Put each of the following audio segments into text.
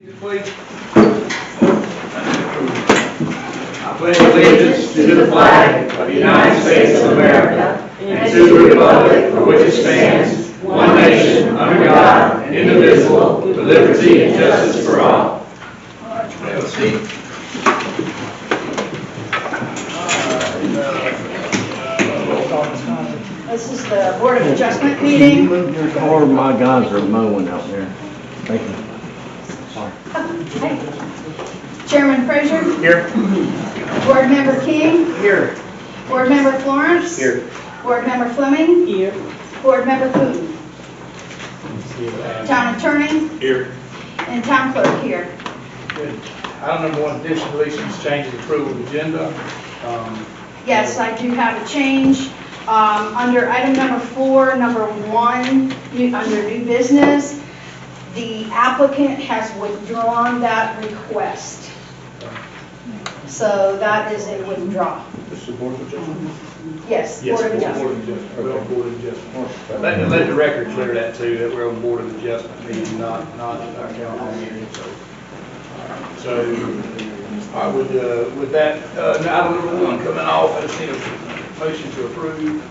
Please. I pledge allegiance to the flag of the United States of America and to the republic for which it stands, one nation, under God, indivisible, with liberty and justice for all. Have a seat. This is the Board of Adjustment meeting. Move your car, my guys are mowing out there. Thank you. Chairman Frazier, Here. Board Member King, Here. Board Member Florence, Here. Board Member Fleming, Here. Board Member Food, Town Attorney, Here. and Town Clerk here. Good. Item number one, addition, deletions, changes, approval of agenda. Yes, I do have a change. Under item number 4, number 1, under new business, the applicant has withdrawn that request. So that is a withdrawal. This is Board of Adjustment? Yes, Yes, Board of Board Adjustment. of Adjustment. We're on Board of Adjustment. Let the record clear that too, that we're on Board of Adjustment meeting, not our town hall meeting, so. I would, with that, item number 1 coming off, I just need a motion to approve.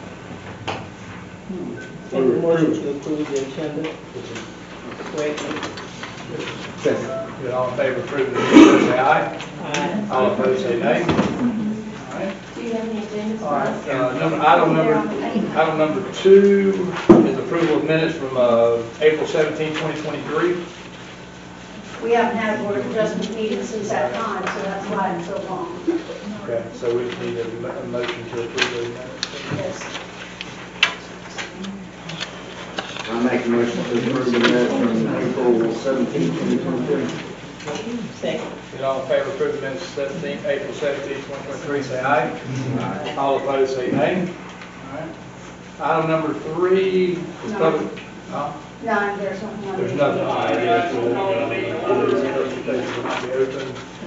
Make a motion to approve the agenda. Second. Second. Good, all in favor of approving the agenda, say aye. Aye. All opposed, say nay. All right. Do you have any agendas? All right, item number 2 is approval of minutes from April 17, 2023. We haven't had a Board of Adjustment meeting since that time, so that's why it's so long. Okay, so we just need a motion to approve those minutes. Yes. I make a motion to approve the minutes from April 17, 2023. Second. Get all in favor of approving minutes April 17, 2023, say aye. Aye. All opposed, say nay. All right. Item number 3 is No. public. No? None, there's nothing on There's it. nothing on it.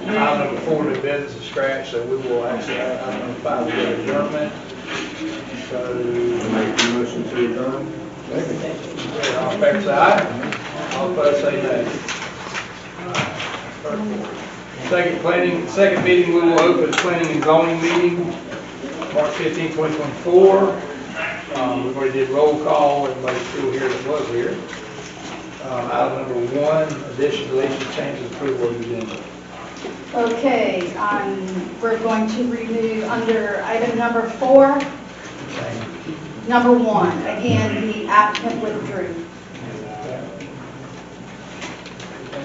Item number 4, new business is scratched, so we will actually, item number 5, we have adjournment. So, Make a motion to adjourn. all in favor, say aye. All opposed, say nay. Second meeting, we will open planning and zoning meeting, March 15, 2024. We've already did roll call, everybody's still here that was here. Item number 1, addition, deletion, changes, approval of the agenda. Okay, we're going to remove under item number 4, number 1. Again, the applicant withdrew.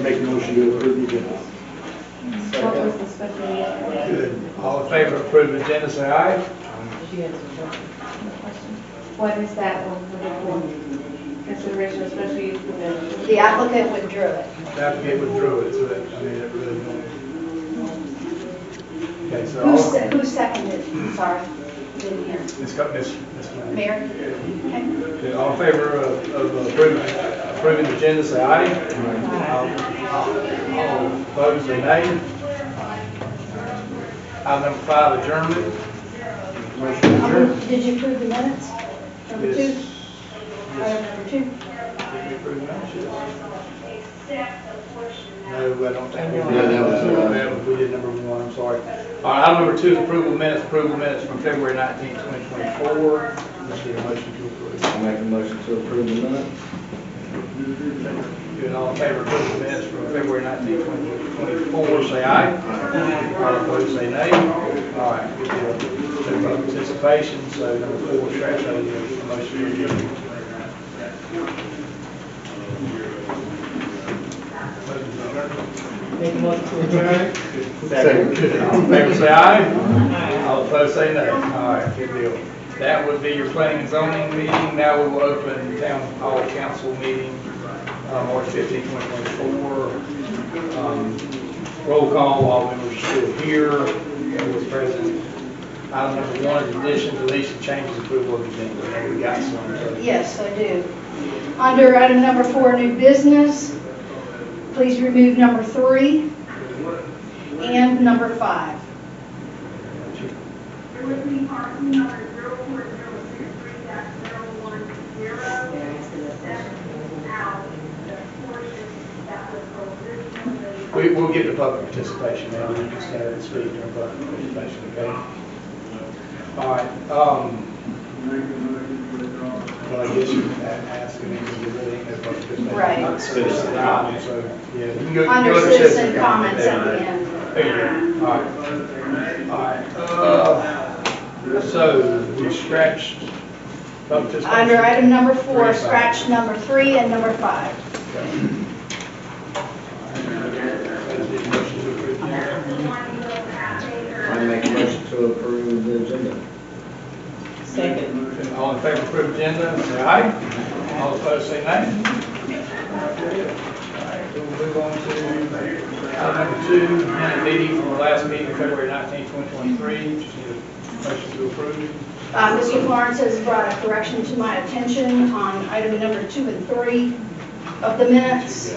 Make a motion to approve the agenda. What was the special ed? Good. All in favor of approving the agenda, say aye. She has a question. What is that one for? Consideration of special use permit? The applicant withdrew it. The applicant withdrew it, so that, I mean, it really don't. Okay, so Who seconded? I'm sorry, didn't hear. Miss Mayor? Okay. Okay, all in favor of approving the agenda, say aye. All opposed, say nay. Item number 5, adjournment. Motion to adjourn. Did you approve the minutes? Number 2? Yes. Item number 2? Did we approve the minutes? Yes. No, I don't think we did. No, that was, We did number 1, I'm sorry. All right, item number 2 is approval of minutes from February 19, 2024. Let's get a motion to approve. I make a motion to approve the minutes. Good, all in favor of approving the minutes from February 19, 2024, say aye. All opposed, say nay. All right, good deal. No public participation, so number 4, trash, I need a motion to adjourn. Make a motion to adjourn. Second. Good. All in favor, say aye. All opposed, say nay. All right, good deal. That would be your planning and zoning meeting. Now we will open town hall council meeting, March 15, 2024. Roll call, all members are still here. Everyone's present. Item number 1 is addition, deletion, changes, approval of agenda. And we got some. So. Yes, I do. Under item number 4, new business, please remove number 3 and number 5. Liberty parking number 04063-010, out the portion that was originally we'll get the public participation now, you can stand up and speak during public participation, okay? All right, well, I guess you can ask, I mean, you really ain't no public participation. Right. Not citizen comment, so, yeah, you can go. Under go to citizen comments there. at the end. There you go, all right. So, we scratched public participation. Under item number 4, scratch number 3 and number 5. I make a motion to approve the agenda. Second. All in favor of approved agenda, say aye. All opposed, say nay. All right, we'll move on to item number 2, minute meeting from the last meeting, February 19, 2023. Just need a motion to approve. Mr. Florence has brought a correction to my attention on item number 2 and 3 of the minutes.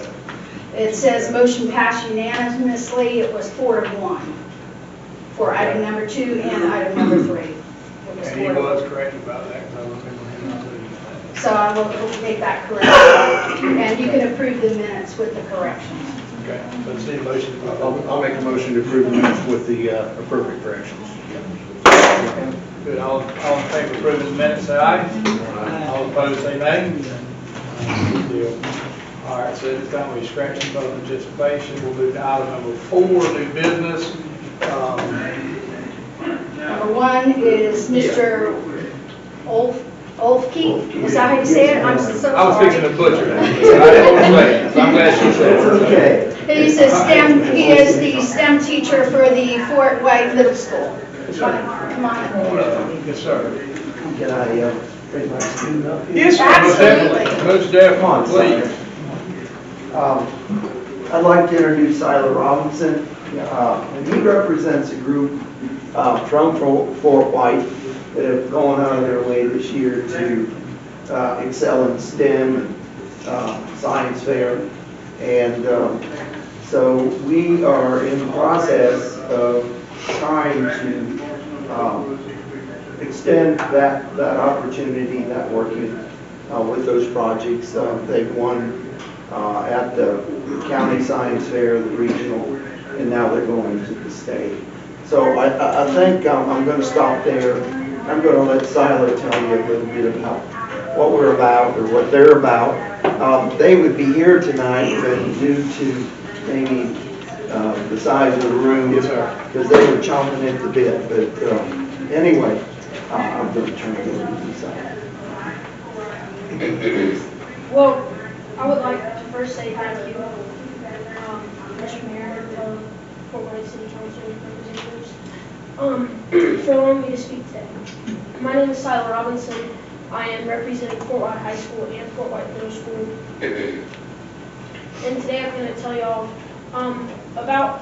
It says motion passed unanimously. It was 4-1 for item number 2 and item number 3. It was And he 4-1. was correct about that, because I remember him not doing that. So I will make that correction. And you can approve the minutes with the corrections. Okay, so let's need a motion. I'll make a motion to approve the minutes with the appropriate corrections. Good, all in favor of approving the minutes, say aye. All opposed, say nay. Good deal. All right, so this time we scratched the public participation. We'll move to item number 4, new business. Number 1 is Mr. Olfke. Is that how you say it? I'm so sorry. I was fixing to butcher that. I didn't want to say it, so I'm glad she said it. Okay. He is the STEM teacher for the Fort White Middle School. Come on. Yes, sir. Can I bring my student up here? Yes, sir. Absolutely. Most Come on, definitely, please. I'd like to introduce Siler Robinson. And he represents a group from Fort White that have gone out of their way this year to excel in STEM and science fair. And so we are in the process of trying to extend that opportunity, that working with those projects. They've won at the county science fair, the regional, and now they're going to the state. So I think I'm going to stop there. I'm going to let Siler tell you a little bit about what we're about or what they're about. They would be here tonight, but due to maybe the size of the room, because they were chomping at the bit. But anyway, I'm going to turn it over to Siler. Well, I would like to first say thank you, Mr. Mayor of Fort White City Council representatives, for allowing me to speak today. My name is Siler Robinson. I am representing Fort White High School and Fort White Middle School. And today I'm going to tell y'all about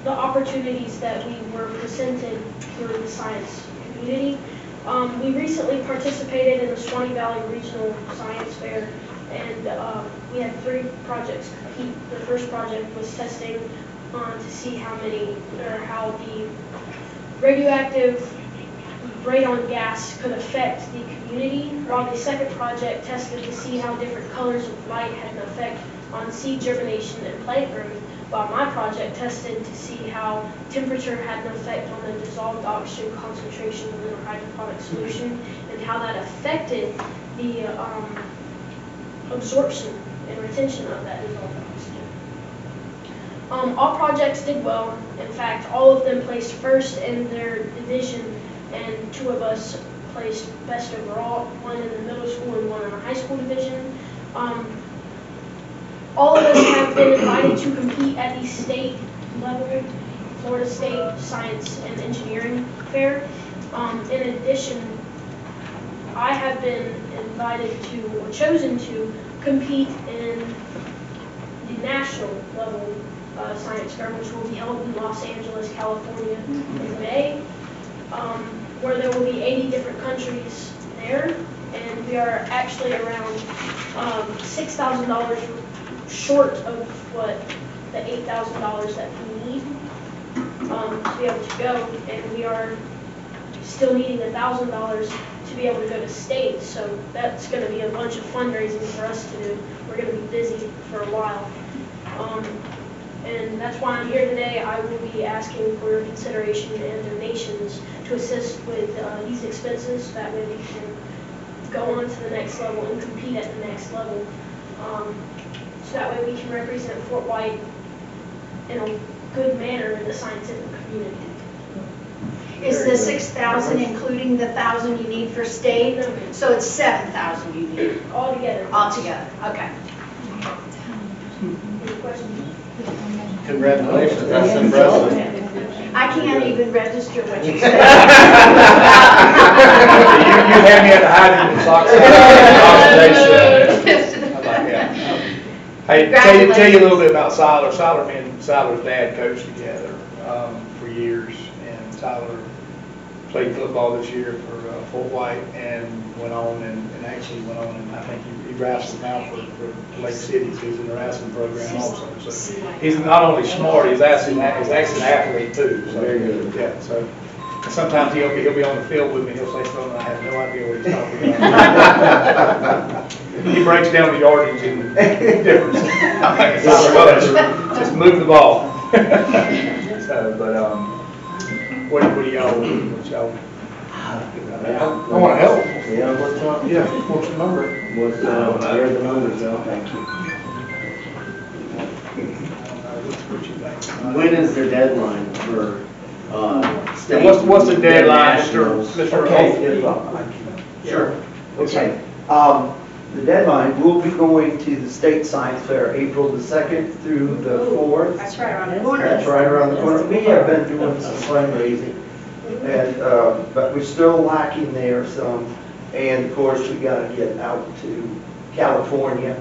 the opportunities that we were presented through the science community. We recently participated in the Suwannee Valley Regional Science Fair, and we had 3 projects compete. The first project was testing to see how the radioactive radon gas could affect the community, while the second project tested to see how different colors of light had an effect on seed germination and plant growth, while my project tested to see how temperature had an effect on the dissolved oxygen concentration within a hydroponic solution and how that affected the absorption and retention of that dissolved oxygen. All projects did well. In fact, all of them placed first in their division, and 2 of us placed best overall, 1 in the middle school and 1 in the high school division. All of us have been invited to compete at the state level, Florida State Science and Engineering Fair. In addition, I have been invited to, or chosen to, compete in the national level science fair, which will be held in Los Angeles, California in May, where there will be 80 different countries there, and we are actually around $6,000 short of what the $8,000 that we need to be able to go, and we are still needing $1,000 to be able to go to state, so that's going to be a bunch of fundraising for us to do. We're going to be busy for a while. And that's why I'm here today. I will be asking for your consideration and donations to assist with these expenses. That way we can go on to the next level and compete at the next level. So that way we can represent Fort White in a good manner in the scientific community. Is the 6,000 including the 1,000 you need for state? No. So it's 7,000 you need All together. altogether, okay. Any questions? Congratulations, that's impressive. I can't even register what you said. You had me at the hydrogen oxidation. I like that. Hey, tell you a little bit about Siler. Siler, me and Siler's dad coached together for years, and Siler played football this year for Fort White and went on and actually went on and I think he wrestles now for Lake City, so he's in the wrestling program also. So he's not only smart, he's actually an athlete too. So, Very good. Yeah, so sometimes he'll be on the field with me, he'll say something, I have no idea what he's talking about. He breaks down the yardage and difference. I'm like, just move the ball. So, but, what do y'all? I want to help. Yeah, what's up? Yeah, what's the number? What's, here's the numbers, though. Thank you. What you think? When is the deadline for, state? What's the deadline, nationals? Mr. Okay, Holt? sure. Okay. The deadline, we'll be going to the State Science Fair April the 2nd through the 4th. That's right around the corner. That's right around the corner. We have been doing some fundraising, and, but we're still lacking there some. And of course, we got to get out to California.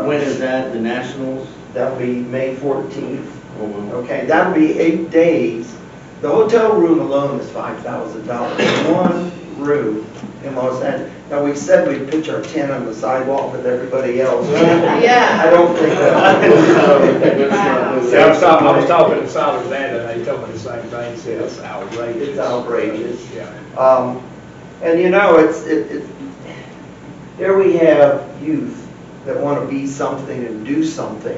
When is that, the nationals? That'll be May 14th. Oh, well. Okay, that'll be 8 days. The hotel room alone is $5,000. One room in Los Angeles. Now, we said we'd pitch our tent on the sidewalk with everybody else. Yeah. I don't think that's. Yeah, I was talking to Siler's dad, and he told me the same thing. He said, it's outrageous. It's outrageous. Yeah. And you know, here we have youth that want to be something and do something.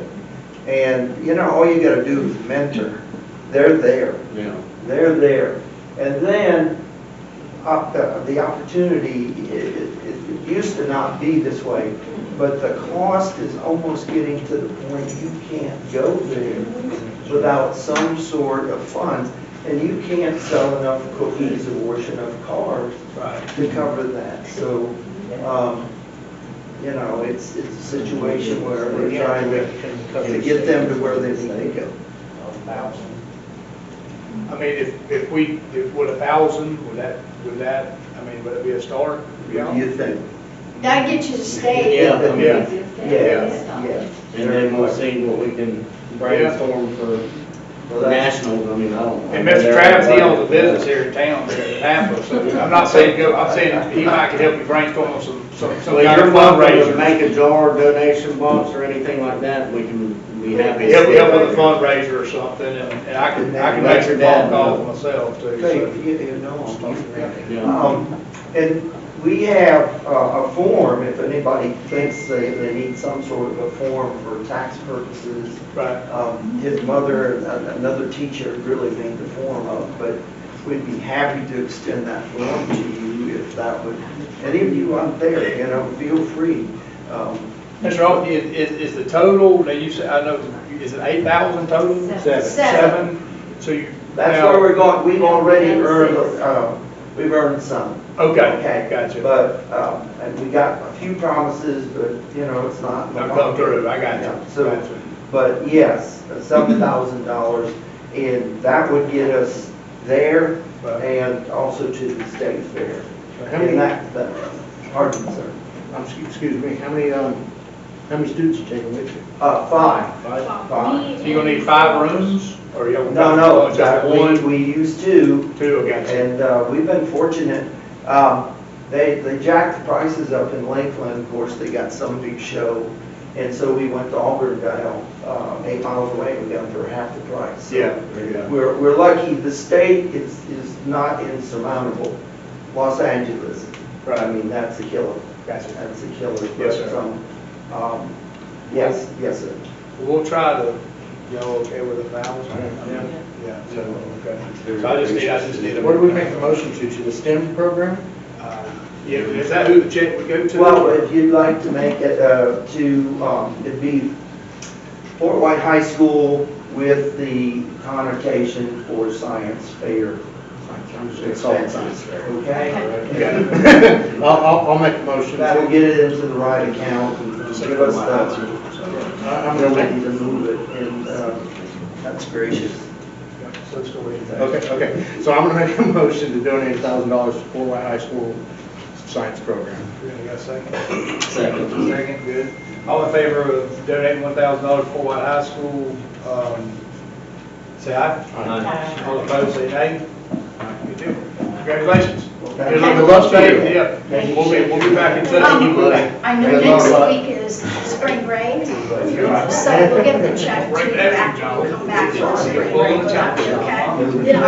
And, you know, all you got to do is mentor. They're there. Yeah. They're there. And then the opportunity, it used to not be this way, but the cost is almost getting to the point you can't go there without some sort of funds. And you can't sell enough cookies or wash enough cars to cover that. So, you know, it's a situation where we're trying to get them to where they need to go. 1,000. I mean, if would 1,000, would that, I mean, would it be a start? What do you think? That gets you to stay. Yeah, I mean, Yes. and then we'll see what we can brainstorm for nationals. I mean, I don't. And Mr. Travis, he owns a business here in town, here in Tampa, so I'm not saying go, I'm saying he might could help you brainstorm on some Well, kind you're of welcome to fundraiser. make a jar donation box or anything like that, we can be happy to. Help with a fundraiser or something, and I can make some phone calls myself too. Okay, So. you know, Yeah. and we have a form, if anybody thinks they need some sort of a form for tax purposes. Right. His mother, another teacher, really made the form up, but we'd be happy to extend that form to you if that would, any of you out there, you know, feel free. Mr. Alt, is the total, now you said, I know, is it 8,000 total? Seven? So you. That's now- where we're going, we've already earned, we've earned some. Okay, gotcha. But, and we got a few promises, but, you know, it's not. I'll come through, I got you. Yeah, so, Gotcha. but yes, $7,000, and that would get us there Right. and also to the state fair. How many, And that, pardon, sir. excuse me, how many students you taking with you? 5. Five? So you gonna need 5 rooms, or you gonna? No, Just one? we used 2. 2, I got you. And we've been fortunate. They jacked the prices up in Lakeland. Of course, they got some big show. And so we went to Auburn, got 8 miles away. We got them for half the price. So Yeah, there you go. We're lucky. The state is not insurmountable. Los Angeles. Right. I mean, that's a killer. Gotcha. That's a killer. Yes, sir. Yes, sir. We'll try to Y'all okay with 1,000? Yeah, so, okay. So I just need a. Where do we make the motion to the STEM program? Yeah, is that who the check would go to? Well, if you'd like to make it it'd be Fort White High School with the connotation for science fair. It's all science fair. Okay? Okay. I'll make a motion. That will get it into the right account and give us the, I'm we're gonna ready make, to move it, and that's gracious. So let's go with that. okay. So I'm gonna make a motion to donate $1,000 to Fort White High School science program. You got a second? Second, good. All in favor of donating $1,000 for White High School, say aye. All opposed, say nay. All right, good deal. Congratulations. Okay. Good luck to you. Yeah, we'll be back in touch with you, buddy. I know next week is spring break, so we'll get the check to you after we come back from spring break, okay? Yeah,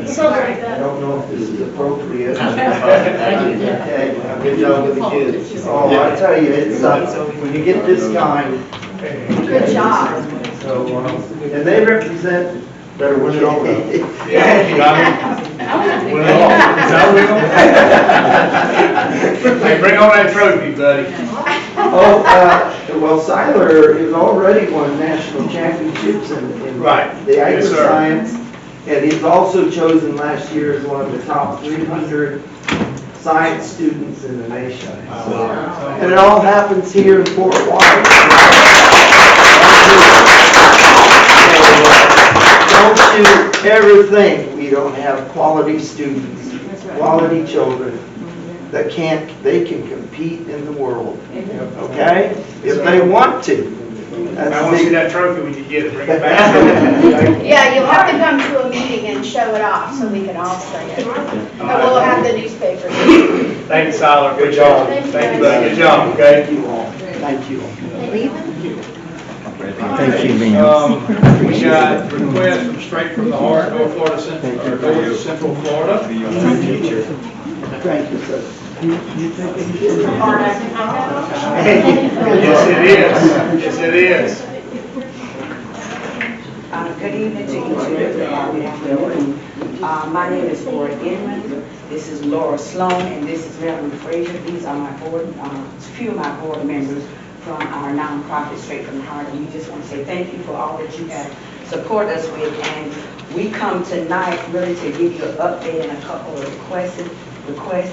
something like I that. don't know if this is appropriate. Okay, good job with the kids. Oh, I tell you, it's, when you get this kind, Good job. so, and they represent, better win it all. Yeah, you got it. Win it all. Is that real? Hey, bring on that trophy, buddy. Oh, well, Siler has already won national championships in Right. the Yes, agri sir. science. And he's also chosen last year as one of the top 300 science students in the nation. And it all happens here in Fort White. So, don't you ever think we don't have quality students, quality children that they can compete in the world, okay? If they want to. I want to see that trophy when you get it, bring it back. Yeah, you'll have to come to a meeting and show it off so we can all see it. And we'll have the newspaper. Thank you, Siler, good job. Thank you, buddy, good job, okay? Thank you all. Thank you all. Thank you, ma'am. We got requests from Straight from the Heart, North Florida Central, or North Central Florida. Thank you, sir. Yes, it is, yes, it is. Good evening to each and every good afternoon. My name is Laura Inman. This is Laura Sloan, and this is Marilyn Frazier. These are my board, a few of my board members from our nonprofit Straight from the Heart. And we just want to say thank you for all that you have supported us with. And we come tonight really to give you an update and a couple of requests.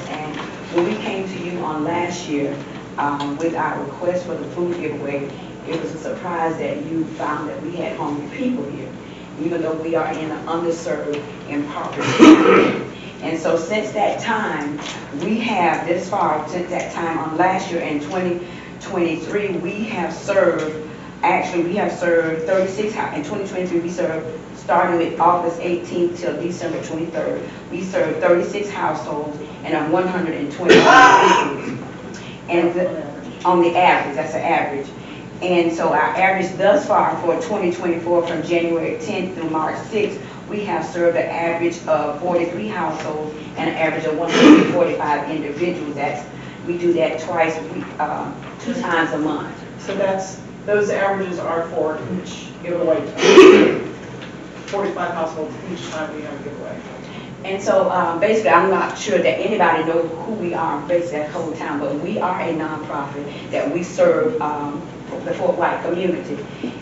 And when we came to you on last year with our request for the food giveaway, it was a surprise that you found that we had hungry people here, even though we are in an underserved, impoverished area. And so since that time, we have, this far, since that time on last year in 2023, we have served, actually we have served 36, in 2023 we served, starting with August 18th till December 23rd, we served 36 households and 120 individuals. And on the average, that's an average. And so our average thus far for 2024 from January 10th through March 6th, we have served an average of 43 households and an average of 145 individuals. We do that twice a week, 2 times a month. So those averages are for each giveaway. 45 households each time we have a giveaway. And so basically, I'm not sure that anybody knows who we are, basically at Cold Town, but we are a nonprofit that we serve the Fort White community.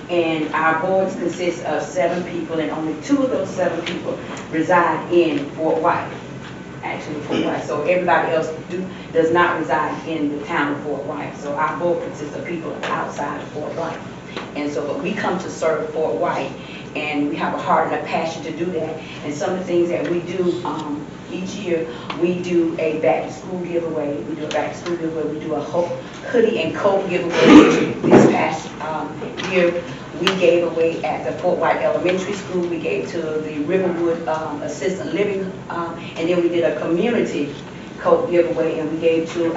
And our boards consist of 7 people, and only 2 of those 7 people reside in Fort White, actually Fort White. So everybody else does not reside in the town of Fort White. So our board consists of people outside of Fort White. And so but we come to serve Fort White, and we have a heart and a passion to do that. And some of the things that we do each year, we do a back to school giveaway. We do a back to school giveaway. We do a hoodie and coat giveaway. This past year, we gave away at the Fort White Elementary School. We gave to the Riverwood Assistant Living, and then we did a community coat giveaway, and we gave to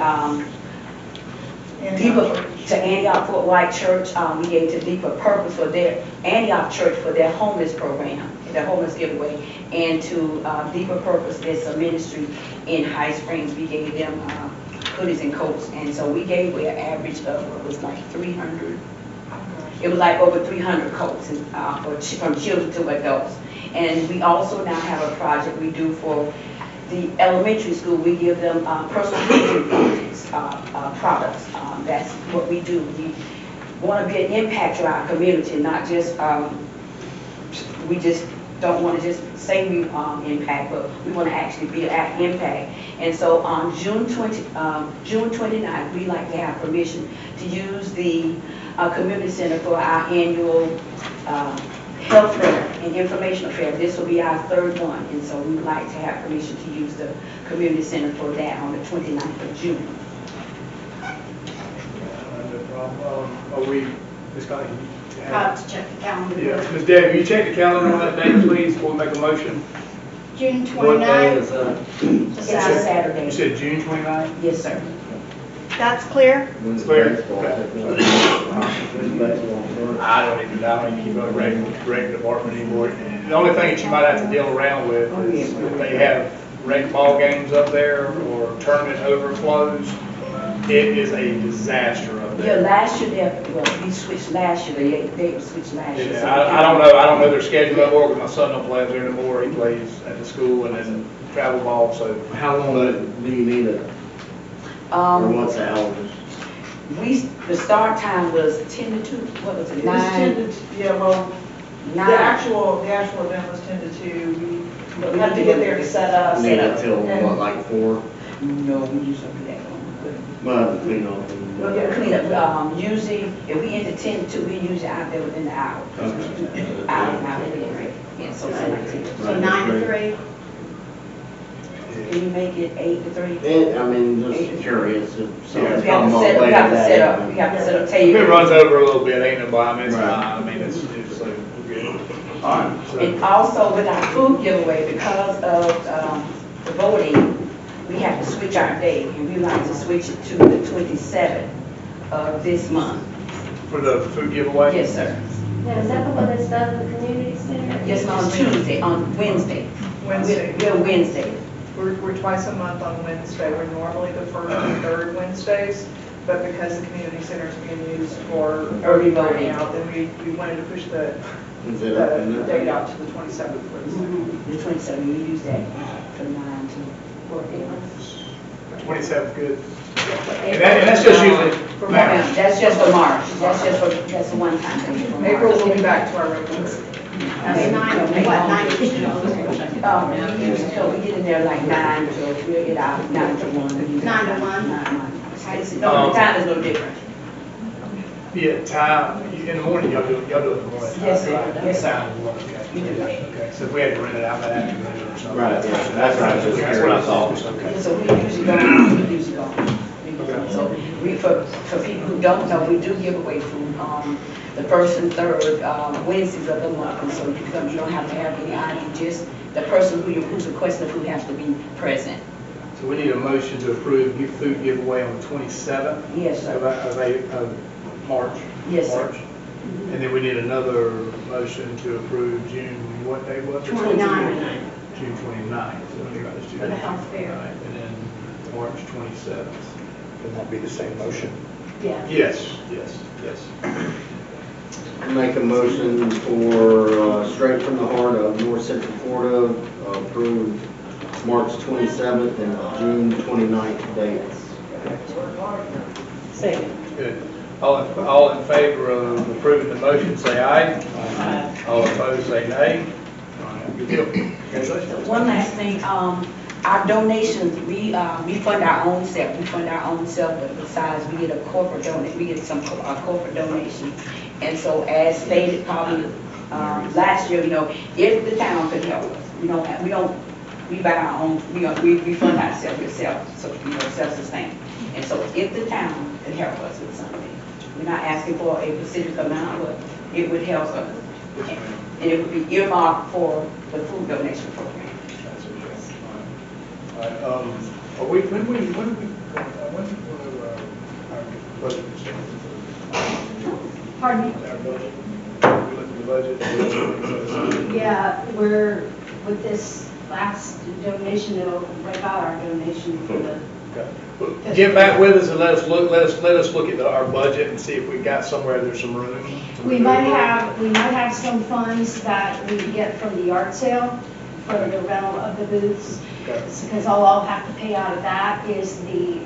Antioch Fort White Church. We gave to Deeper Purpose for their Antioch Church for their homeless program, their homeless giveaway, and to Deeper Purpose, there's a ministry in High Springs. We gave them hoodies and coats, and so we gave away an average of what was like 300. it was like over 300 coats from children to adults. And we also now have a project we do for the elementary school. We give them personal hygiene products. That's what we do. We want to be an impact to our community, not just, we just don't want to just say we impact, but we want to actually be an impact. And so on June 29th, we like to have permission to use the community center for our annual health fair and informational fair. This will be our third one, and so we would like to have permission to use the community center for that on the 29th of June. No problem. Are we, Ms. Connie? I have to check the calendar. Yeah, Ms. Debbie, will you check the calendar on that date, please, before we make a motion? June What day 29th, is that? It's a Saturday. You said June 29th? Yes, sir. that's clear? When's Clear. baseball? When's baseball start? I don't even keep a rec department anymore. The only thing that you might have to deal around with is if they have rec ball games up there or tournament overflows, it is a disaster up Yeah, there. last year, we switched last year, they switched last year. Yeah, so- I don't know their schedule no more, because my son don't play up there anymore. He plays at the school and then travel ball, so. How long do you need it? Or what's the hours? The start time was 10 to 2, what was it, It was 10 9? to, yeah, well, the 9. actual event was 10 to 2. We have to get there to set up. Need it till, And- what, like 4? No, we usually do that. Well, clean off. Well, yeah, clean up, usually, if we end at 10 to 2, we usually out there within the hour. Hour and hour, yeah, so it's like 10. So 9 to 3? Can you make it 8 to 3? I mean, just curious if We something's have coming to on set, we later have to that set up, evening. we have to set up If tables. it runs over a little bit, ain't no problem, it's Right. fine. I mean, it's so good. All right, And so, also with our food giveaway, because of the voting, we have to switch our day, and we like to switch it to the 27th of this month. for the food giveaway? Yes, sir. Now, is that the one that's done in the community center? Yes, on Tuesday, on Wednesday. Wednesday. We're Wednesday. We're twice a month on Wednesday. We're normally the first and third Wednesdays, but because the community center is being used for Early voting voting. out, then we wanted to push the Is it up in there? date out to the 27th for the second. The 27th, we use that from 9 to 14. 27th, good. And that's just usually, For Mayor. March. That's just for March. That's a one-time thing. for March. April will be back to our regular. That's 9, what, 9 to 2? We usually, so we get in there like 9 to, we'll get out 9 to 1. 9 to 1? 9 to 1. No, the time is no different. Yeah, time, in the morning, y'all do it in the morning. Yes, sir. Right? Yes, sir. Time is one, okay. We do. Okay, so if we had to rent it out, I'd have to rent it or something. Right, yeah, that's what I was just curious, that's all. Okay. So we usually go. So for people who don't know, we do give away food the first and third Wednesdays of the month. And so you don't have to have any ID, just the person who's requesting the food has to be present. So we need a motion to approve food giveaway on the 27th Yes, sir. of March. Yes, sir. March. And then we need another motion to approve June, what day was it? 29. June 29th. So let me write this For the health fair. Right, and then March 27th. Would that be the same motion? Yeah. Yes. Make a motion for Straight from the Heart of North Central Florida, approved March 27th and June 29th dates. Second. Good. All in favor of approving the motion, say aye. Aye. All opposed, say nay. All right, good deal. Congratulations. One last thing, our donations, we fund our own self. We fund our own self, but besides, we get a corporate donation, we get some corporate donation. And so as stated probably last year, if the town could help us, we buy our own, we fund ourselves, so, self-sustained. And so if the town could help us with something, we're not asking for a specific amount, but it would help us. And it would be earmarked for the food donation program. All right, are we, when our budget is Pardon me? our budget? We look at the budget. Yeah, we're, with this last donation, it'll wipe out our donation for the Okay. Get back with us and let us look at our budget and see if we've got somewhere there's some room. We might have some funds that we get from the yard sale for the rental of the booths. Okay. Because all I'll have to pay out of that is the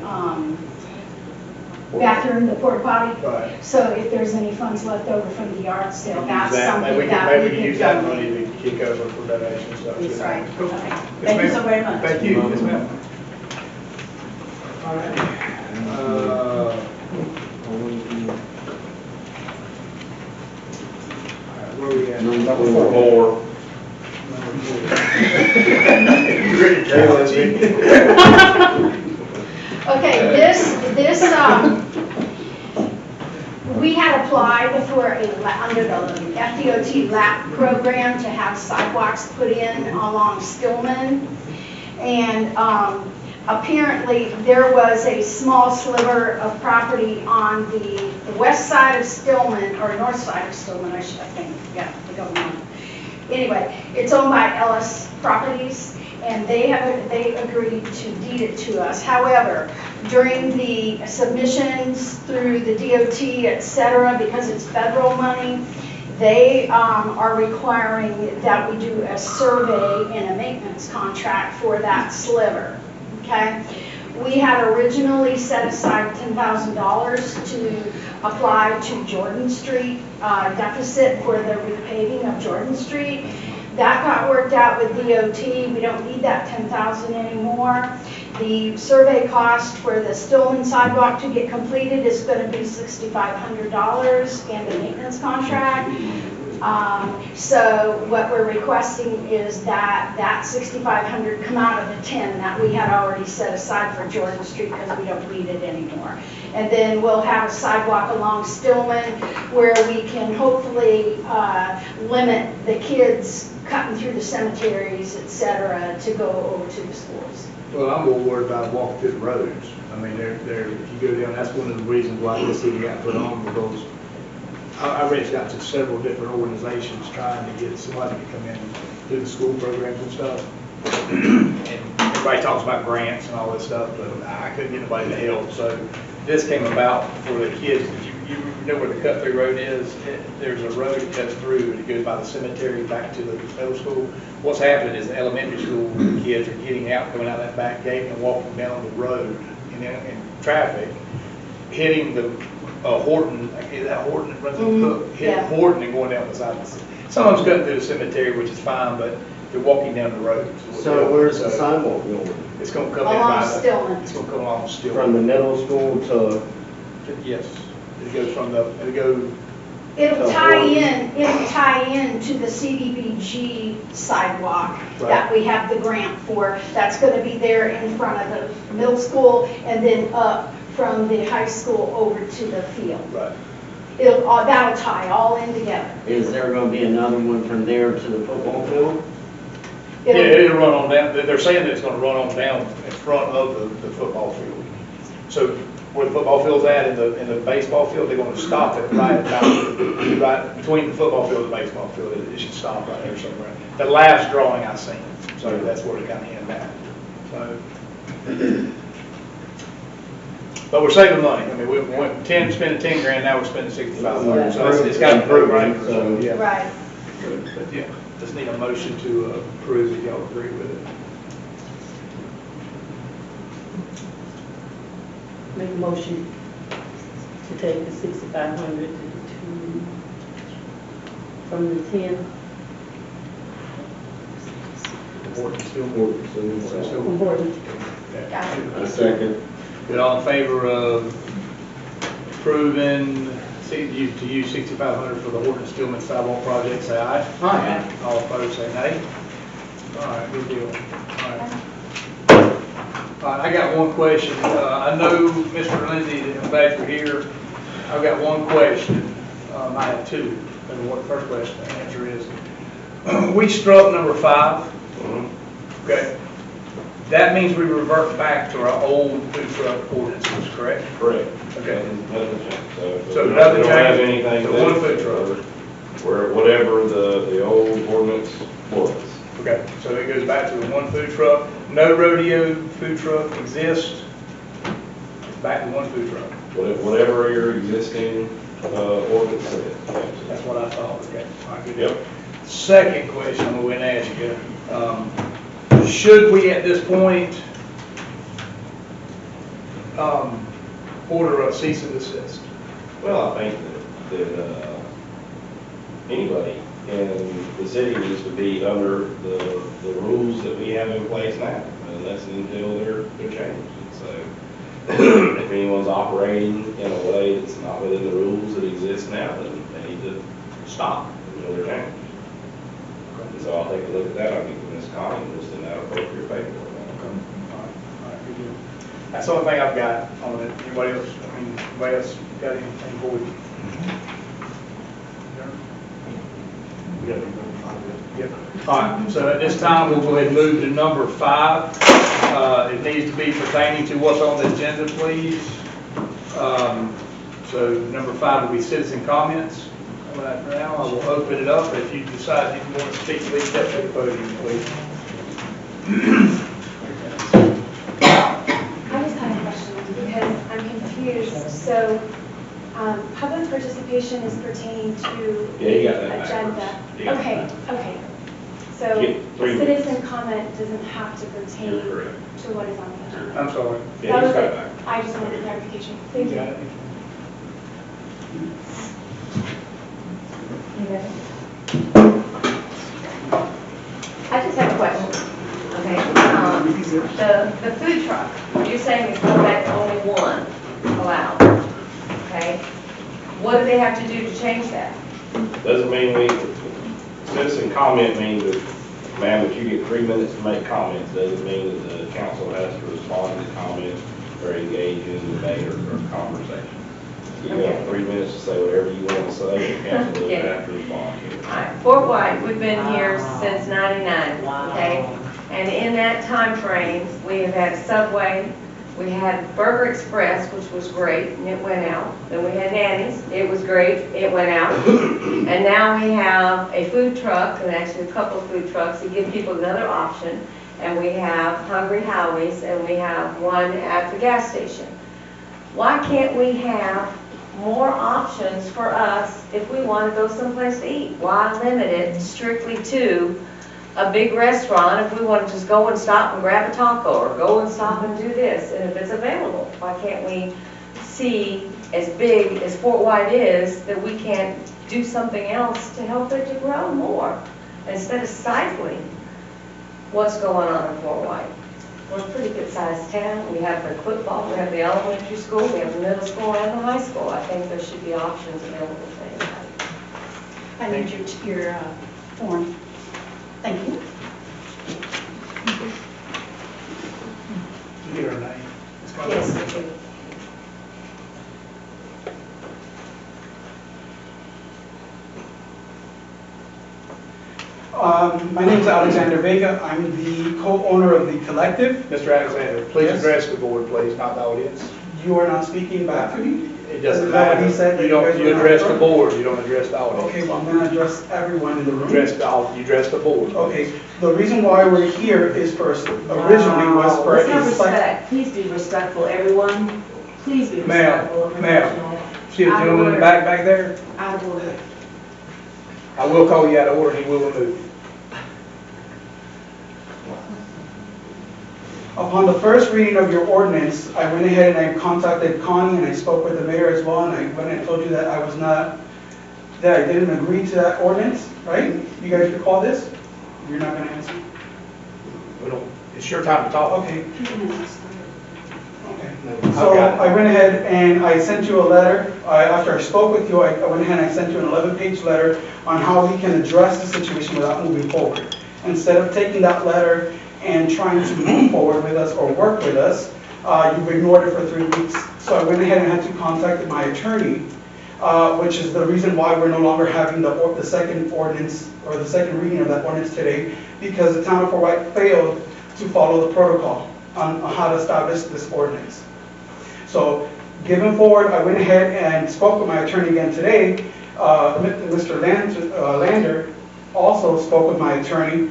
bathroom, the porta potty. Right. So if there's any funds left over from the yard sale, Use that's that. something Maybe that we we can can use that money donate. to kick over for donations. So That's right. Cool. Okay. Yes, Thank you ma'am. so very much. Thank you. Yes, ma'am. All right. Where are we at? Number 4. You ready to challenge me? Okay, we had applied for under the FDOT LAP program to have sidewalks put in along Stillman. And apparently there was a small sliver of property on the west side of Stillman, or north side of Stillman, I think, yeah, I don't know. Anyway, it's owned by Ellis Properties, and they agreed to deed it to us. However, during the submissions through the DOT, et cetera, because it's federal money, they are requiring that we do a survey and a maintenance contract for that sliver, okay? We had originally set aside $10,000 to apply to Jordan Street deficit for the repaving of Jordan Street. That got worked out with DOT. We don't need that $10,000 anymore. The survey cost for the Stillman sidewalk to get completed is going to be $6,500 and the maintenance contract. So what we're requesting is that that $6,500 come out of the 10 that we had already set aside for Jordan Street because we don't need it anymore. And then we'll have a sidewalk along Stillman where we can hopefully limit the kids cutting through the cemeteries, et cetera, to go over to the schools. Well, I'm more worried about walking through the roads. I mean, if you go down, that's one of the reasons why this city got put on, because I reached out to several different organizations trying to get somebody to come in and do the school programs and stuff. And everybody talks about grants and all this stuff, but I couldn't get anybody to help. So this came about for the kids. You know where the cut-through road is? There's a road that cuts through, and it goes by the cemetery back to the middle school. What's happening is the elementary school kids are getting out, coming out that back gate and walking down the road in traffic, hitting the Horton, is that Horton that runs the Cook? Hitting yeah. Horton and going down the side. Some of them's cutting through the cemetery, which is fine, but they're walking down the road. So where's the sidewalk going? It's going to come in Along by Stillman. It's going to come along Stillman. From the middle school to, Yes, it goes from it'll go. It'll tie in to the CDBG sidewalk that we have the grant for. That's going to be there in front of the middle school and then up from the high school over to the field. Right. That'll tie all in together. is there gonna be another one from there to the football field? It'll run on down, they're saying that it's gonna run on down in front of the football field. So where the football field's at in the baseball field, they're gonna stop it right between the football field and the baseball field. It should stop right there somewhere. The last drawing I seen, so that's where it kind of ended at. So, but we're saving money. I mean, we went spending 10 grand, now we're spending 6,500. So it's got to improve, right? So, yeah. Right. But yeah, just need a motion to approve if y'all agree with it. Make a motion to take the 6,500 from the 10. Important. A second. Good, all in favor of approving to use 6,500 for the Horton Stillman sidewalk project, say aye. Aye. All opposed, say nay. All right, good deal. All right. All right, I got one question. I know, Mr. Lindsay, I'm glad you're here. I've got one question. I have two. And what the first question to answer is, we struck number 5. Okay. That means we revert back to our old food truck ordinances, correct? Correct. Okay. Nothing changed. So we nothing don't have changed. anything. So one food truck. Where whatever the old ordinance was. Okay, so it goes back to the one food truck. No rodeo food truck exists. back to one food truck. Whatever your existing ordinance says. That's what I thought, okay. All right, good. Yep. Second question I'm going to ask you. Should we at this point order a cease and desist? Well, I think that anybody in the city needs to be under the rules that we have in place now, and that's until they're changed. So if anyone's operating in a way that's not within the rules that exist now, then they need to stop until they're changed. And so I'll take a look at that. I'll give Ms. Connie just in that appropriate paperwork. All right, good deal. That's the only thing I've got on it. Anybody else, anybody else got anything for you? Yep. All right, so at this time, we'll go ahead and move to number 5. It needs to be pertaining to what's on the agenda, please. So number 5 will be citizen comments. Right now, I will open it up. If you decide you want to speak, please step to the podium, please. I just had a question because I'm confused. So, public participation is pertaining to Yeah, you got the that agenda. backwards. You got Okay, that. okay. So, Get 3 minutes. citizen comment doesn't have to pertain You're to correct. what is on the agenda. I'm sorry. Yeah, That he's was got it. it back. I just wanted clarification. Thank You you. got it? I just have a question, okay? The food truck, you're saying it's going back to only one allowed, okay? What do they have to do to change that? Doesn't mean citizen comment means that, ma'am, if you get 3 minutes to make comments, doesn't mean that the council has to respond to comments or engage in debate or conversation. You have 3 minutes to say whatever you want to say, and council doesn't Yeah. have to respond to it. All right, Fort White, we've been here since '99, okay? And in that time frame, we have had Subway, we had Burger Express, which was great, and it went out. Then we had Nanny's, it was great, it went out. And now we have a food truck, and actually a couple of food trucks to give people another option. And we have Hungry Howie's, and we have one at the gas station. Why can't we have more options for us if we want to go someplace to eat? Why limit it strictly to a big restaurant if we want to just go and stop and grab a taco or go and stop and do this? And if it's available, why can't we see, as big as Fort White is, that we can't do something else to help it to grow more instead of stifling what's going on in Fort White? We're a pretty good sized town. We have the football, we have the elementary school, we have the middle school and the high school. I think there should be options available to anybody. I need your form. Thank you. You get her name. It's got- Yes, I do. My name is Alexander Vega. I'm the co-owner of the collective. Mr. Alexander, please Yes. address the board, please, not the audience. You are not speaking back to me? It doesn't Is that what matter. he said, that You you guys don't, you were not address the drunk? board, you don't address the audience. Okay, well, I'm going to address everyone in the room. You address the board. Okay, the reason why we're here is first, originally was for Let's have a site. respect. Please be respectful, everyone. Please be Ma'am, respectful. ma'am. See the gentleman in the back there? Out of order. I will call you out of order, and he will remove you. Upon the first reading of your ordinance, I went ahead and I contacted Connie and I spoke with the mayor as well, and I went and told you that that I didn't agree to that ordinance, right? You guys recall this? You're not going to answer? We don't, it's your time to talk. Okay. Okay. So I went ahead and I sent you a letter. After I spoke with you, I went ahead and I sent you an 11-page letter on how we can address the situation without moving forward. Instead of taking that letter and trying to move forward with us or work with us, you've ignored it for 3 weeks. So I went ahead and had to contact my attorney, which is the reason why we're no longer having the second ordinance or the second reading of that ordinance today, because the town of Fort White failed to follow the protocol on how to establish this ordinance. So given forward, I went ahead and spoke with my attorney again today. Mr. Lander also spoke with my attorney,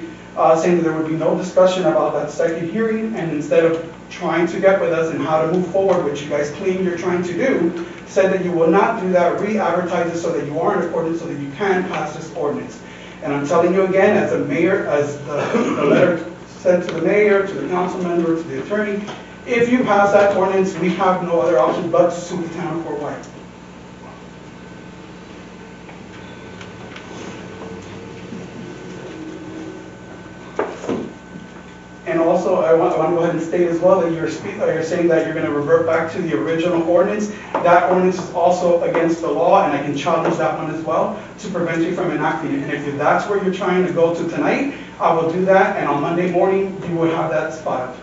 saying that there would be no discussion about that second hearing, and instead of trying to get with us and how to move forward, which you guys claim you're trying to do, said that you will not do that, re-advertise it so that you are in accordance, so that you can pass this ordinance. And I'm telling you again, as a mayor, as the letter sent to the mayor, to the council member, to the attorney, if you pass that ordinance, we have no other option but to sue the town of Fort White. And also, I want to go ahead and state as well that you're saying that you're going to revert back to the original ordinance. That ordinance is also against the law, and I can challenge that one as well to prevent you from enacting it. And if that's where you're trying to go to tonight, I will do that, and on Monday morning, you will have that filed.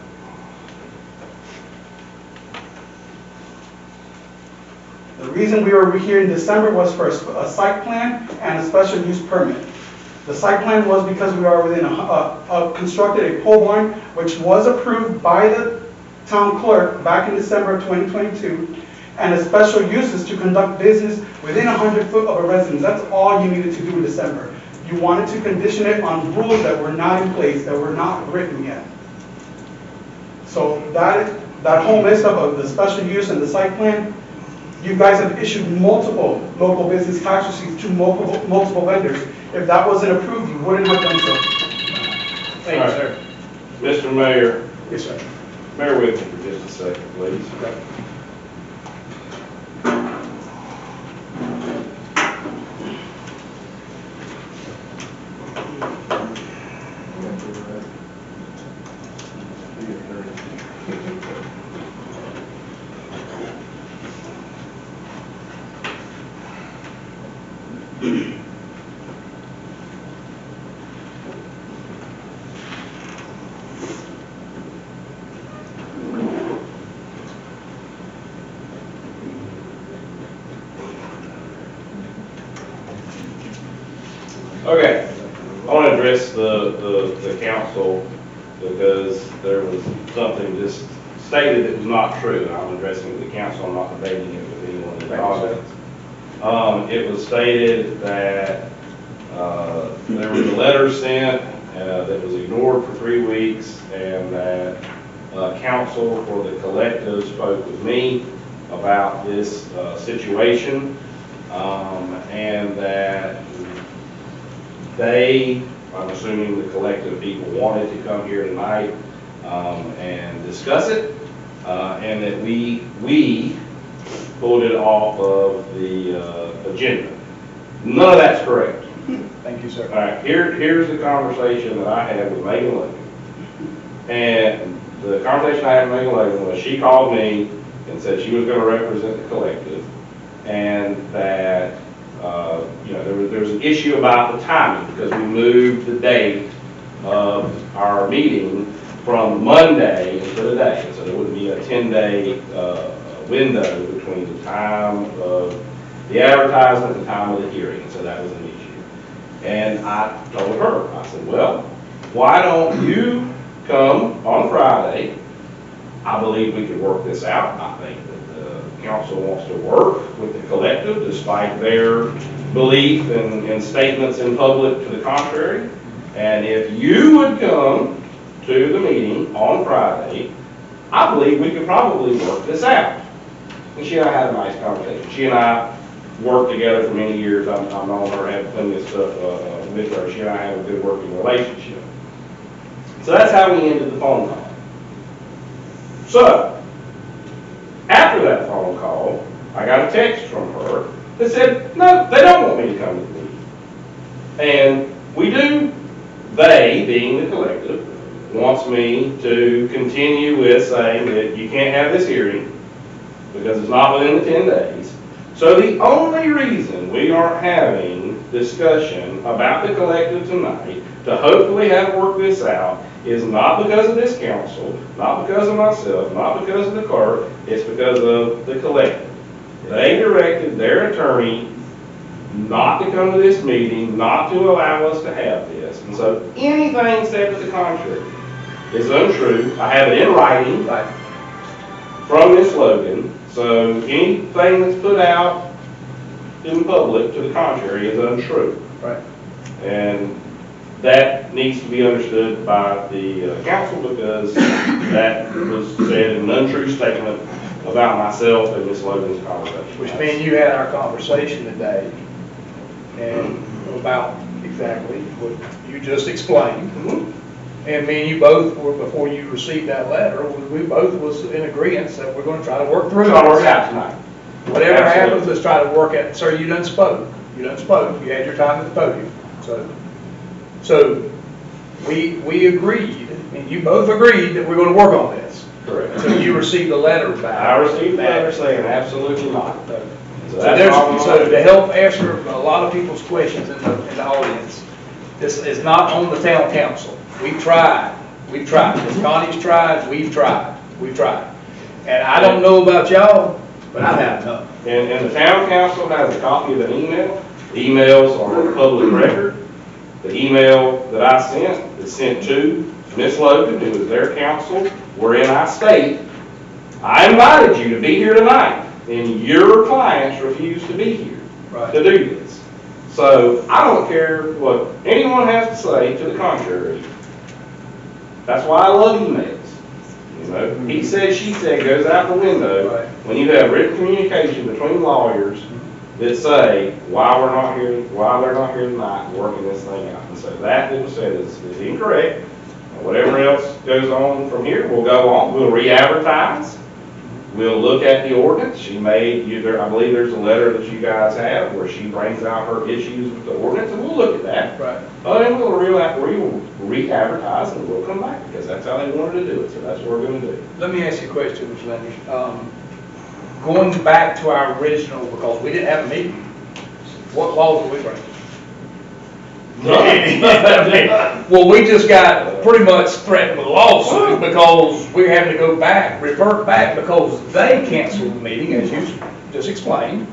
The reason we were here in December was for a site plan and a special use permit. The site plan was because we are within constructed a pole barn, which was approved by the town clerk back in December of 2022, and a special use is to conduct business within 100 foot of a residence. That's all you needed to do in December. You wanted to condition it on rules that were not in place, that were not written yet. So that whole list of the special use and the site plan, you guys have issued multiple local business tax receipts to multiple vendors. If that wasn't approved, you wouldn't have done so. Thank you, sir. Mr. Mayor, Yes, sir. bear with me for just a second, please. Okay, I want to address the council because there was something just stated that was not true. And I'm addressing the council, I'm not debating it with anyone in the audience. It was stated that there was a letter sent that was ignored for 3 weeks, and that council for the collective spoke with me about this situation, and that they, I'm assuming the collective people, wanted to come here tonight and discuss it, and that we pulled it off of the agenda. None of that's correct. Thank you, sir. All right, here's the conversation that I had with Megan Logan. And the conversation I had with Megan Logan was she called me and said she was going to represent the collective, and that there was an issue about the timing because we moved the date of our meeting from Monday to today. So there wouldn't be a 10-day window between the time of the advertisement and the time of the hearing. So that was an issue. And I told her, I said, well, why don't you come on Friday? I believe we could work this out. I think that the council wants to work with the collective despite their belief and statements in public to the contrary. And if you would come to the meeting on Friday, I believe we could probably work this out. And she and I had a nice conversation. She and I worked together for many years. I've known her, had plenty of stuff with her. She and I have a good working relationship. So that's how we ended the phone call. So, after that phone call, I got a text from her that said, no, they don't want me to come to the meeting. And they, being the collective, wants me to continue with saying that you can't have this hearing because it's not within the 10 days. So the only reason we are having discussion about the collective tonight to hopefully have worked this out is not because of this council, not because of myself, not because of the clerk, it's because of the collective. They directed their attorney not to come to this meeting, not to allow us to have this. And so anything said to the contrary is untrue. I have it in writing from Ms. Logan. So anything that's put out in public to the contrary is untrue. Right. And that needs to be understood by the council, because that was said in an untrue statement about myself and Ms. Logan's conversation. Which means you had our conversation today, and about exactly what you just explained. And me and you both were, before you received that letter, we both was in agreement that we're gonna try to work through it. Try to work out tonight. Whatever Absolutely. happens, let's try to work it. Sir, you done spoke. You done spoke. You had your time at the podium. So we agreed, and you both agreed that we're gonna work on this. Correct. So you received a letter back. I received a letter saying absolutely not. So So that's all I'm so gonna to help answer a lot of people's questions in the audience, this is not on the town council. We've tried. Ms. Connie's tried, we've tried. And I don't know about y'all, but I've had enough. And the town council has a copy of an email. The emails are public record. The email that I sent is sent to Ms. Logan, who is their counsel, wherein I state, I invited you to be here tonight, and your clients refused to be here to do this. So I don't care what anyone has to say to the contrary. That's why I love emails. You know, he said, she said goes out the window when you have written communication between lawyers that say why they're not here tonight working this thing out. And so that was said is incorrect. And whatever else goes on from here, we'll go on. We'll re-advertise. We'll look at the ordinance. She made you there. I believe there's a letter that you guys have where she brings out her issues with the ordinance, and we'll look at that. Right. And we'll re-advertise, and we'll come back, because that's how they wanted to do it. So that's what we're going to do. Let me ask you a question, Mr. Landers. Going back to our original, because we didn't have a meeting, what laws did we break? Well, we just got pretty much threatened with a lawsuit because we're having to go back, revert back, because they canceled the meeting, as you just explained.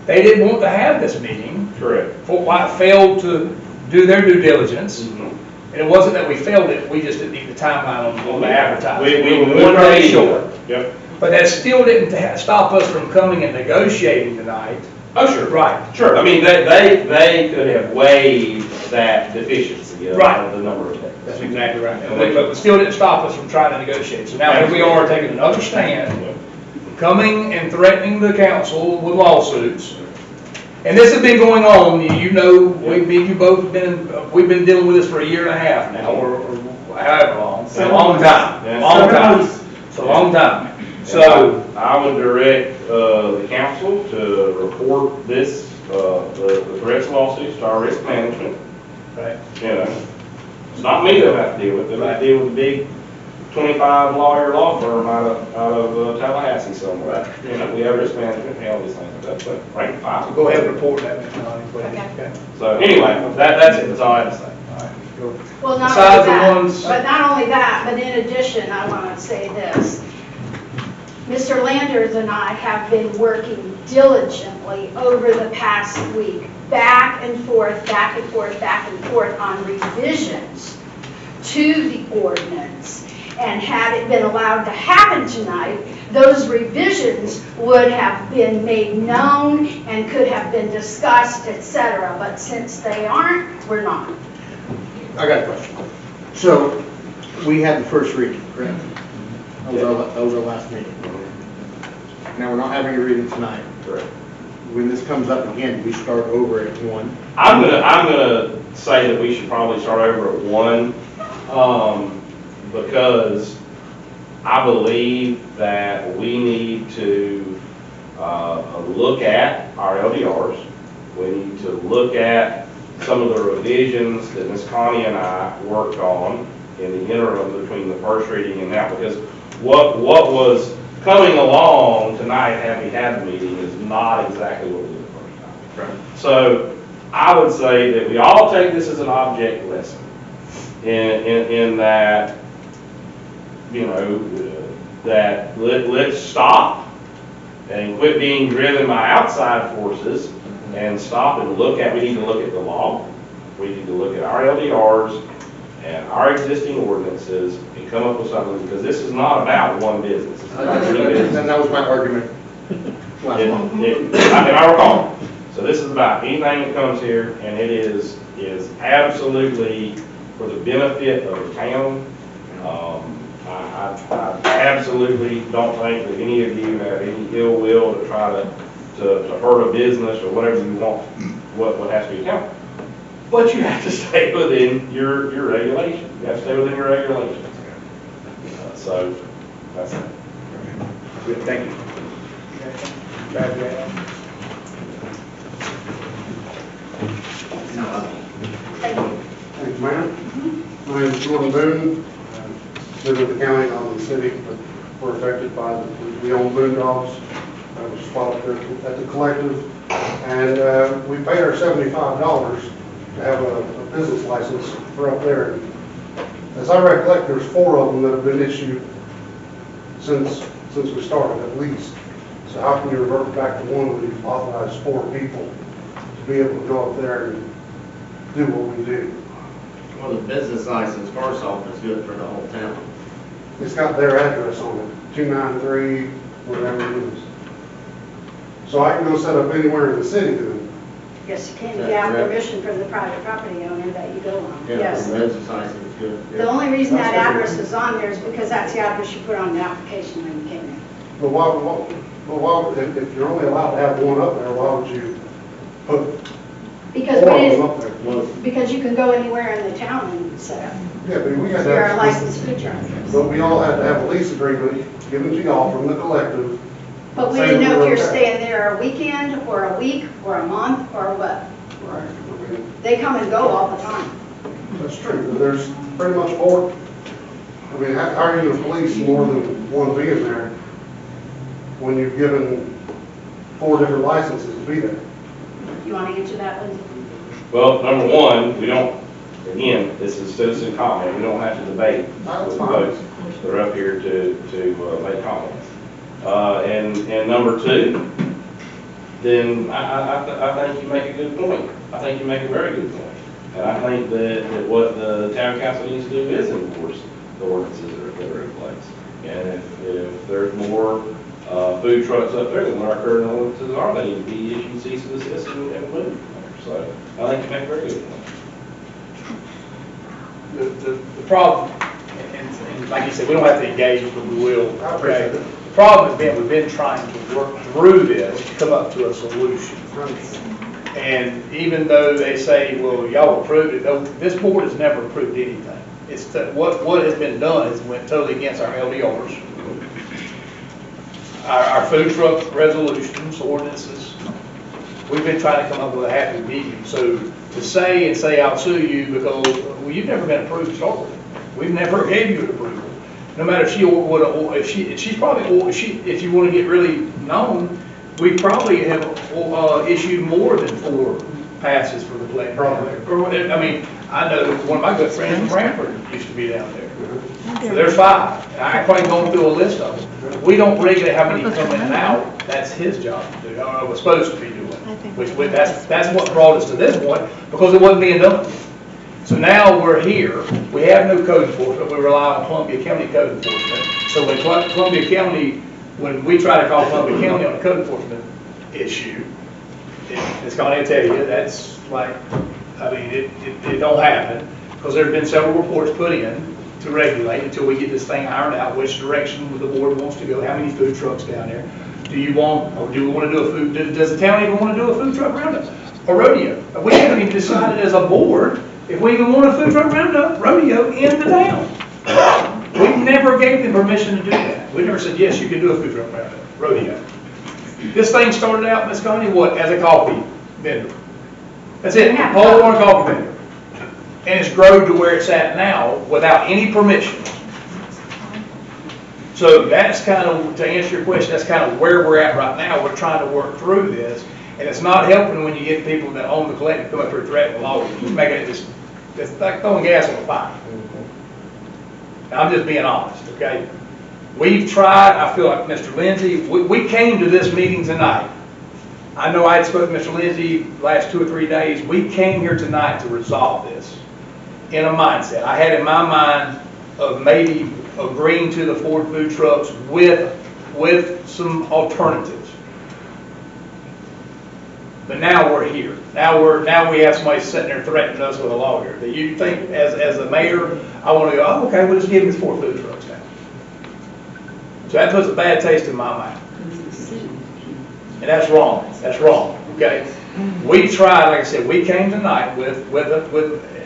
They didn't want to have this meeting. Correct. For why it failed to do their due diligence. And it wasn't that we failed it, we just didn't need the timeline on the advertising. We were 1 day short. Yep. But that still didn't stop us from coming and negotiating tonight. Oh, sure. Right. Sure. I mean, they could have waived that deficiency of Right. the number of days. That's exactly right. But it still didn't stop us from trying to negotiate. So now here we are taking another stand, coming and threatening the council with lawsuits. And this has been going on, you know, we've been dealing with this for 1.5 years now, or however long. It's a long time. It's a long time. So I would direct the council to report this, the threats lawsuits to our risk management. Right. You know, it's not me they'll have to deal with. They'll have to deal with a big 25 lawyer law firm out of Tallahassee somewhere. Right. You know, we have risk management, handle these things like that. But right, fine. go ahead and report that, Ms. Connie, please. Okay. So anyway, that's it. That's all I have to say. All right, go. Well, not Besides only the that, ones- but not only that, but in addition, I want to say this. Mr. Landers and I have been working diligently over the past week, back and forth on revisions to the ordinance. And had it been allowed to happen tonight, those revisions would have been made known and could have been discussed, etc. But since they aren't, we're not. I got a question. So, we had the first reading, correct? That was our last meeting. Now, we're not having a reading tonight. Correct. When this comes up again, we start over at 1. I'm gonna say that we should probably start over at 1, because I believe that we need to look at our LDRs. We need to look at some of the revisions that Ms. Connie and I worked on in the interim between the first reading and now, because what was coming along tonight, having had the meeting, is not exactly what we did the first time. Right. So I would say that we all take this as an object lesson in that, you know, that let's stop and quit being driven by outside forces and stop and look at, we need to look at the law, we need to look at our LDRs and our existing ordinances and come up with something, because this is not about one business. It's about three businesses. And that was my argument last month. I recall. So this is about anything that comes here, and it is is absolutely for the benefit of the town. I absolutely don't think that any of you have any ill will to try to hurt a business or whatever you want, what has to be accounted. But you have to stay within your regulations. You have to stay within your regulations. So, that's it. Good, thank you. Brad, Thank you. Thank you, Mayor. My name is Jordan Boone. Live in the county, not in the city, but we're affected by we own Boondocks, which is filed at the collective. And we paid our $75 to have a business license for up there. As I recollect, there's 4 of them that have been issued since we started, at least. So how can you revert back to one when you've authorized 4 people to be able to go up there and do what we do? Well, the business license, first off, is good for the whole town. It's got their address on it, 293, whatever it is. So I can go set up anywhere in the city then? Yes, you can. You have permission from the private property owner that you go on. Yeah, Yes. the business license is good. The only reason that address is on there is because that's the address you put on the application when you came in. But if you're only allowed to have one up there, why would you put Because 4 we of them didn't, up there? because you can go anywhere in the town and set up. Yeah, but we had to You're a have, licensed food truck. but we all had to have a lease agreement given to y'all from the collective. But we saying didn't know we're if you're okay. staying there a weekend, or a week, or a month, or what. Right, I mean, They come and go all the time. that's true, but there's pretty much 4. I mean, how are you going to police more than one being there when you've given 4 different licenses to be there? You want to answer that, Lindsay? Well, number one, we don't, again, this is citizen comment, we don't have to debate That's with fine. folks that are up here to make comments. And number 2, then I think you make a good point. I think you make a very good point. And I think that what the town council needs to do is enforce the ordinances that are in place. And if there's more food trucks up there than what our current ordinances are, they need to be issued cease and desist and moved. So I think you make a very good point. The problem, and like you said, we don't have to engage, but we will. I appreciate Okay? it. The problem has been, we've been trying to work through this to come up to a solution. And even though they say, well, y'all approved it, though, this board has never approved anything. It's that what has been done is went totally against our LDRs, our food truck resolutions, ordinances. We've been trying to come up with a happy medium. So to say I'll sue you because, well, you've never been approved to start with. We've never gave you an approval. No matter if she would, or if she's probably, or if you want to get really known, we probably have issued more than 4 passes for the play. Probably. I mean, I know one of my good friends in Branford used to be down there. So there's 5. And I probably going through a list of them. We don't regulate how many come in and out. That's his job to do, or was supposed to be doing. That's what brought us to this point, because it wasn't being done. So now we're here, we have no code enforcement, we rely on Columbia County code enforcement. So when Columbia County, when we try to call Columbia County on a code enforcement issue, it's going to tell you, that's like, I mean, it don't happen, because there have been several reports put in to regulate until we get this thing ironed out, which direction the board wants to go, how many food trucks down there. Do you want, or do we want to do a food, does the town even want to do a food truck roundup? A rodeo? We haven't even decided as a board if we even want a food truck roundup, rodeo in the town. We never gave them permission to do that. We never said, yes, you can do a food truck roundup, rodeo. This thing started out, Ms. Connie, what, as a coffee vendor. That's it, whole one coffee vendor. And it's grown to where it's at now without any permission. So that's kind of, to answer your question, that's kind of where we're at right now. We're trying to work through this. And it's not helping when you get people that own the collective come up here and threaten the law, making it just, it's like throwing gas on the fire. Now, I'm just being honest, okay? We've tried, I feel like Mr. Lindsay, we came to this meeting tonight. I know I had spoken to Mr. Lindsay last 2 or 3 days. We came here tonight to resolve this in a mindset. I had in my mind of maybe agreeing to the 4 food trucks with some alternatives. But now we're here. Now we have somebody sitting there threatening us with a lawyer. Do you think, as a mayor, I want to go, oh, okay, we'll just give him his 4 food trucks now. So that puts a bad taste in my mouth. And that's wrong. That's wrong, okay? We tried, like I said, we came tonight with,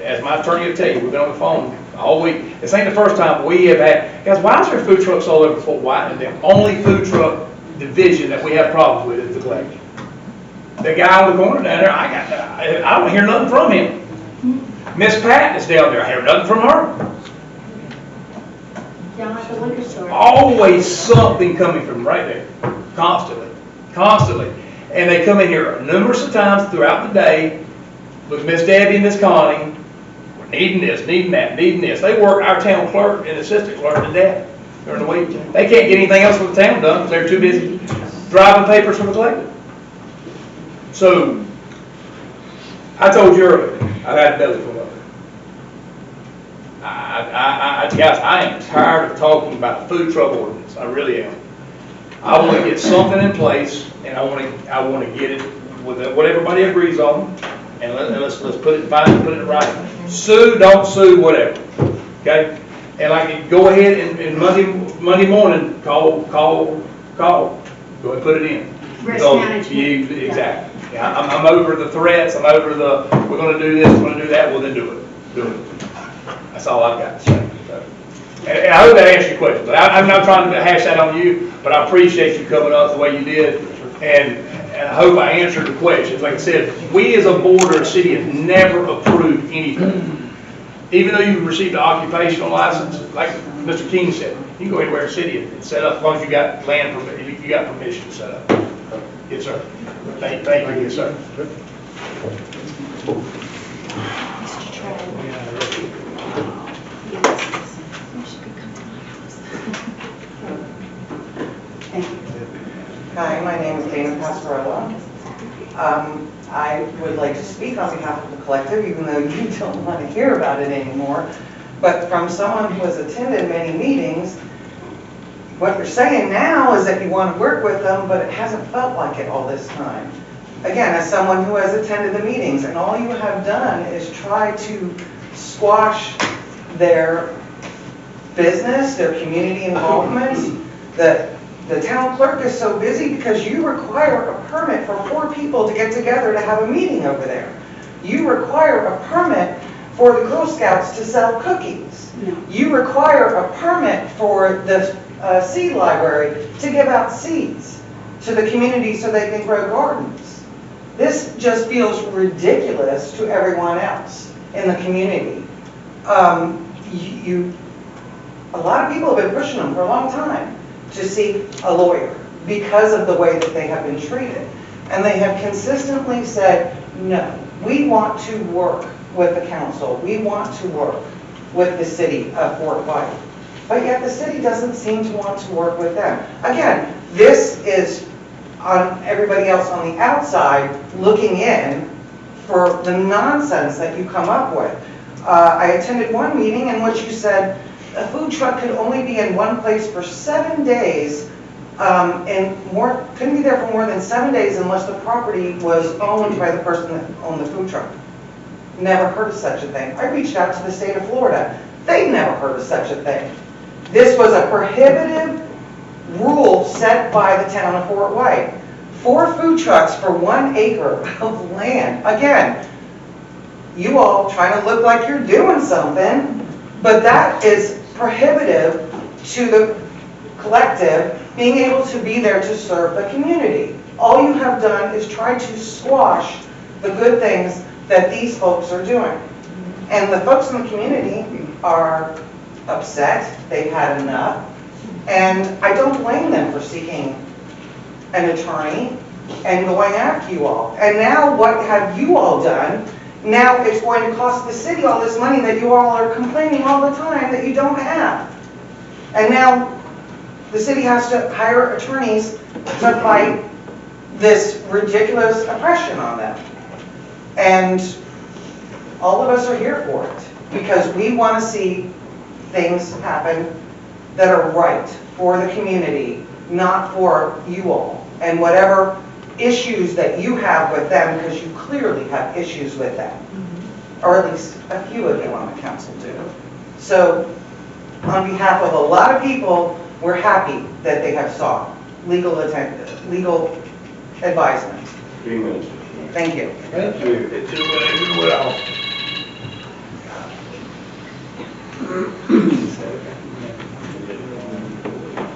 as my attorney will tell you, we've been on the phone all week. This ain't the first time we have had, guys, why is there food trucks all over Fort White? And the only food truck division that we have problems with is the collective. The guy on the corner down there, I don't hear nothing from him. Miss Pat is down there, I hear nothing from her. Down at the liquor store. Always something coming from right there, constantly. And they come in here numerous of times throughout the day with Miss Debbie and Miss Connie, needing this, needing that, needing this. They work our town clerk and assistant clerk to death during the week. They can't get anything else with the town done because they're too busy driving papers for the collective. So, I told you earlier, I've had a belly full of it. Guys, I am tired of talking about the food truck ordinance. I really am. I want to get something in place, and I want to get it with what everybody agrees on, and let's put it fine, put it right. Sue, don't sue, whatever. Okay, and I can go ahead and Monday morning call. Go ahead and put it in. Risk management. Exactly. Yeah, I'm over the threats. I'm over the we're going to do this, we're going to do that. Well, then do it. That's all I've got to say. So, and I hope that answers your question. But I'm not trying to hash that on you. But I appreciate you coming up the way you did, and I hope I answered the questions. Like I said, we as a board or a city have never approved anything. Even though you've received an occupational license, like Mr. King said, you can go anywhere in the city and set up as long as you got land permission. You got permission to set up. Yes, sir. Thank you, yes, sir. Hi, my name is Dana Pascarella. I would like to speak on behalf of the collective, even though you don't want to hear about it anymore. But from someone who has attended many meetings, what you're saying now is that you want to work with them, but it hasn't felt like it all this time. Again, as someone who has attended the meetings, and all you have done is try to squash their business, their community involvement. The town clerk is so busy because you require a permit for 4 people to get together to have a meeting over there. You require a permit for the Girl Scouts to sell cookies. No. You require a permit for the seed library to give out seeds to the community so they can grow gardens. This just feels ridiculous to everyone else in the community. A lot of people have been pushing them for a long time to seek a lawyer because of the way that they have been treated. And they have consistently said, no, we want to work with the council. We want to work with the city of Fort White. But yet the city doesn't seem to want to work with them. Again, this is on everybody else on the outside looking in for the nonsense that you come up with. I attended one meeting in which you said a food truck could only be in one place for 7 days, and couldn't be there for more than 7 days unless the property was owned by the person that owned the food truck. Never heard of such a thing. I reached out to the state of Florida. They've never heard of such a thing. This was a prohibitive rule set by the town of Fort White. 4 food trucks for 1 acre of land. Again, you all trying to look like you're doing something, but that is prohibitive to the collective being able to be there to serve the community. All you have done is try to squash the good things that these folks are doing. And the folks in the community are upset, they've had enough, and I don't blame them for seeking an attorney and going after you all. And now what have you all done? Now it's going to cost the city all this money that you all are complaining all the time that you don't have. And now the city has to hire attorneys to fight this ridiculous oppression on them. And all of us are here for it because we want to see things happen that are right for the community, not for you all. And whatever issues that you have with them, because you clearly have issues with them. Or at least a few of you on the council do. So on behalf of a lot of people, we're happy that they have sought legal advisement. Thank you. Thank you. It's well.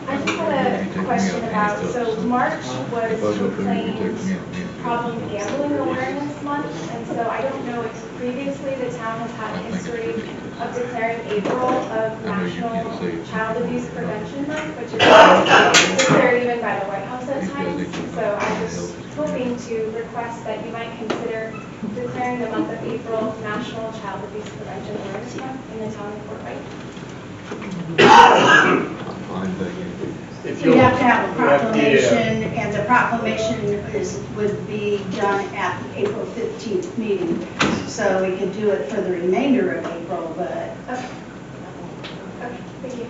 I just had a question about, so March was proclaimed Problem Gambling Awareness Month, and so I don't know if previously the town has had a history of declaring April of National Child Abuse Prevention Month, which is declared even by the White House at times. So I was hoping to request that you might consider declaring the month of April National Child Abuse Prevention Awareness Month in the town of Fort Wright. If We you'll- have to have a yeah. proclamation, and the proclamation would be done at the April 15th meeting. So we could do it for the remainder of April, but Okay. Okay, thank you.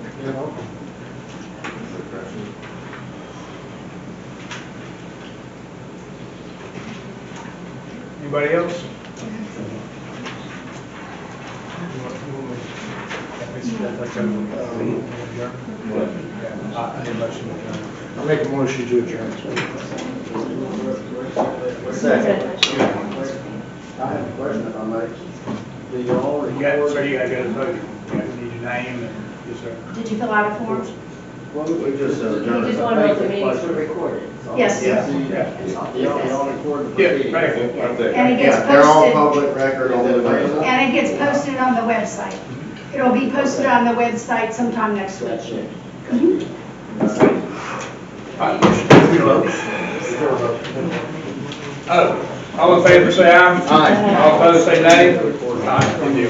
Anybody else? I make a motion to adjourn. Second. I have a question if I may. Do y'all You got, so you gotta get a vote. You have to need your name and, yes, sir. did you fill out a form? Well, we just, You just want to know if the meetings were recorded. Yes. Yeah. Y'all record the Yeah, proceedings. right. And it gets Yeah, they're all posted, public record on the website. and it gets posted on the website. It'll be posted on the website sometime next week. All right, motion to adjourn. Oh, all in favor, say aye. Aye. All opposed, say nay. Aye, thank you.